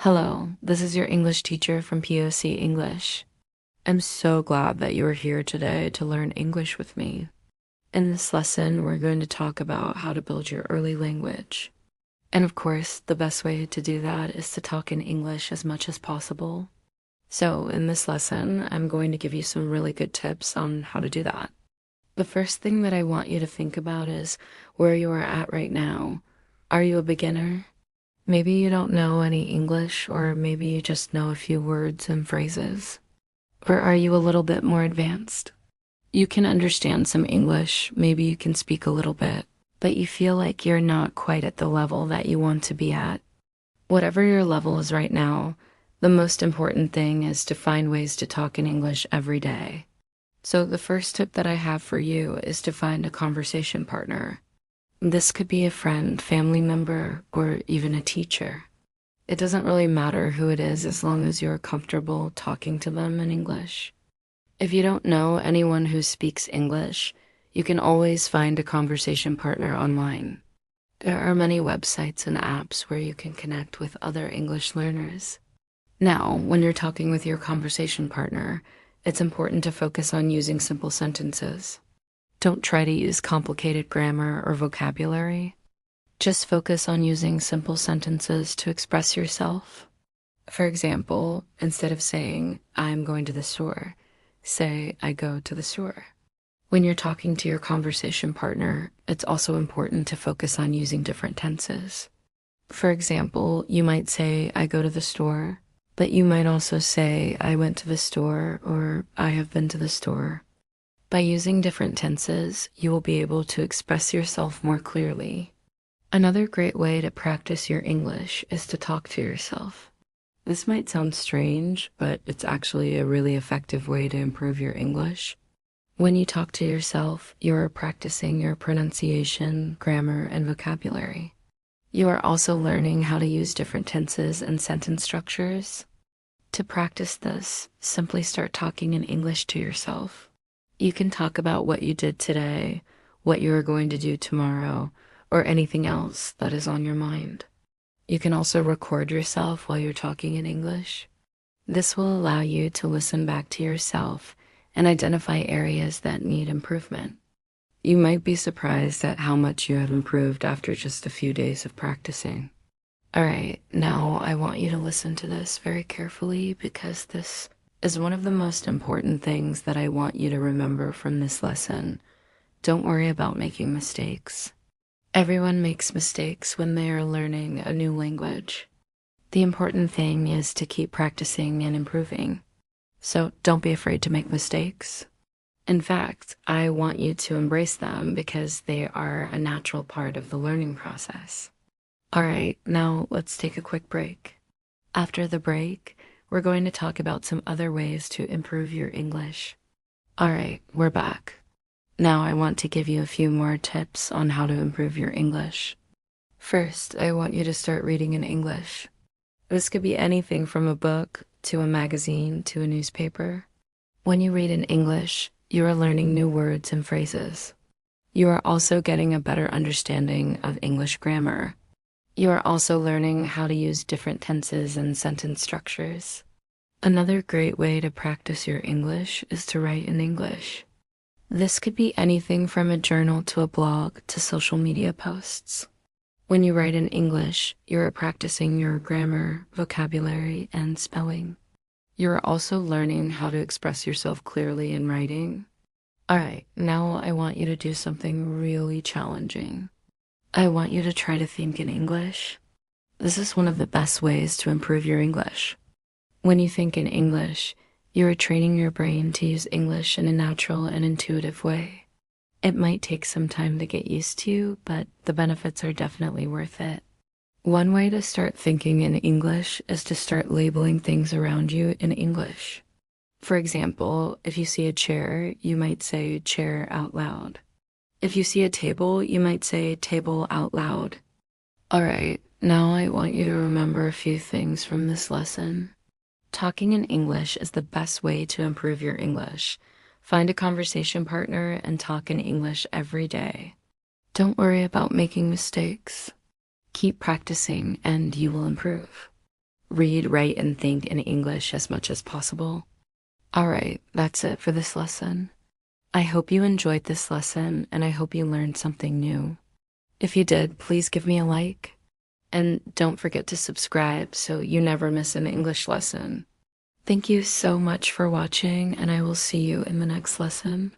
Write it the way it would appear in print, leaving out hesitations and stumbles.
Hello, this is your English teacher from POC English. I'm so glad that you are here today to learn English with me. In this lesson, we're going to talk about how to build your early language. And of course, the best way to do that is to talk in English as much as possible. So in this lesson, I'm going to give you some really good tips on how to do that. The first thing that I want you to think about is where you are at right now. Are you a beginner? Maybe you don't know any English, or maybe you just know a few words and phrases. Or are you a little bit more advanced? You can understand some English, maybe you can speak a little bit, but you feel like you're not quite at the level that you want to be at. Whatever your level is right now, the most important thing is to find ways to talk in English every day. So the first tip that I have for you is to find a conversation partner. This could be a friend, family member, or even a teacher. It doesn't really matter who it is as long as you're comfortable talking to them in English. If you don't know anyone who speaks English, you can always find a conversation partner online. There are many websites and apps where you can connect with other English learners. Now, when you're talking with your conversation partner, it's important to focus on using simple sentences. Don't try to use complicated grammar or vocabulary. Just focus on using simple sentences to express yourself. For example, instead of saying, "I'm going to the store," say, "I go to the store." When you're talking to your conversation partner, it's also important to focus on using different tenses. For example, you might say, "I go to the store," but you might also say, "I went to the store," or "I have been to the store." By using different tenses, you will be able to express yourself more clearly. Another great way to practice your English is to talk to yourself. This might sound strange, but it's actually a really effective way to improve your English. When you talk to yourself, you are practicing your pronunciation, grammar, and vocabulary. You are also learning how to use different tenses and sentence structures. To practice this, simply start talking in English to yourself. You can talk about what you did today, what you are going to do tomorrow, or anything else that is on your mind. You can also record yourself while you're talking in English. This will allow you to listen back to yourself and identify areas that need improvement. You might be surprised at how much you have improved after just a few days of practicing. All right, now I want you to listen to this very carefully because this is one of the most important things that I want you to remember from this lesson. Don't worry about making mistakes. Everyone makes mistakes when they are learning a new language. The important thing is to keep practicing and improving. So don't be afraid to make mistakes. In fact, I want you to embrace them because they are a natural part of the learning process. All right, now let's take a quick break. After the break, we're going to talk about some other ways to improve your English. All right, we're back. Now I want to give you a few more tips on how to improve your English. First, I want you to start reading in English. This could be anything from a book to a magazine to a newspaper. When you read in English, you are learning new words and phrases. You are also getting a better understanding of English grammar. You are also learning how to use different tenses and sentence structures. Another great way to practice your English is to write in English. This could be anything from a journal to a blog to social media posts. When you write in English, you are practicing your grammar, vocabulary, and spelling. You are also learning how to express yourself clearly in writing. All right, now I want you to do something really challenging. I want you to try to think in English. This is one of the best ways to improve your English. When you think in English, you are training your brain to use English in a natural and intuitive way. It might take some time to get used to, but the benefits are definitely worth it. One way to start thinking in English is to start labeling things around you in English. For example, if you see a chair, you might say chair out loud. If you see a table, you might say table out loud. All right, now I want you to remember a few things from this lesson. Talking in English is the best way to improve your English. Find a conversation partner and talk in English every day. Don't worry about making mistakes. Keep practicing and you will improve. read, write, and think in English as much as possible. All right, that's it for this lesson. I hope you enjoyed this lesson and I hope you learned something new. If you did, please give me a like. And don't forget to subscribe so you never miss an English lesson. Thank you so much for watching, and I will see you in the next lesson.